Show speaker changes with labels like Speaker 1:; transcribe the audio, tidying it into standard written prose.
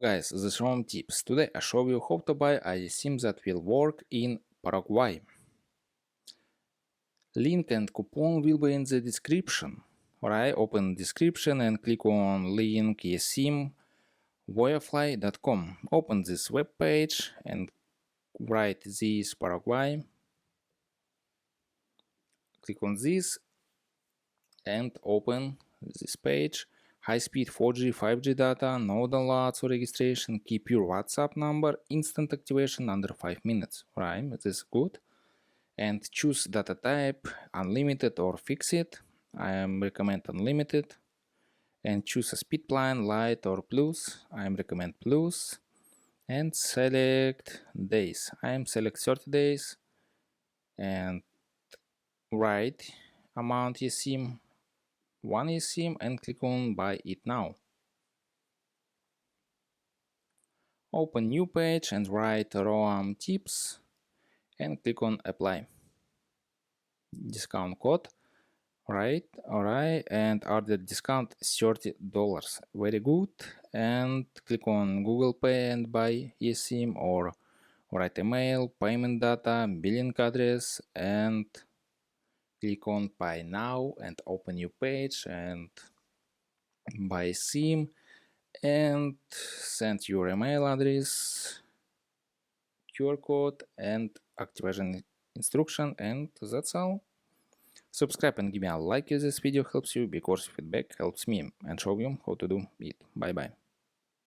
Speaker 1: Guys, this is Rom Tips. Today I show you how to buy eSim that will work in Paraguay. Link and coupon will be in the description. Alright, open description and click on link eSim voyafly.com. Open this web page and write this Paraguay. Click on this and open this page. High-speed 4G, 5G data, no downloads or registration, keep your WhatsApp number, instant activation under 5 minutes. Right, this is good. And choose data type, unlimited or fixed. I recommend unlimited. And choose a speed plan, light or plus. I recommend plus. And select days. I select 30 days. And write amount eSim, one eSim, and click on buy it now. Open new page and write ROAM tips and click on apply. Discount code, right? Alright, and order discount $30. Very good. And click on Google Pay and buy eSim, or write email, payment data, billing address, and click on buy now and open new page and buy SIM and send your email address, QR code, and activation instruction, and that's all. Subscribe and give me a like if this video helps you, because feedback helps me and show you how to do it. Bye bye.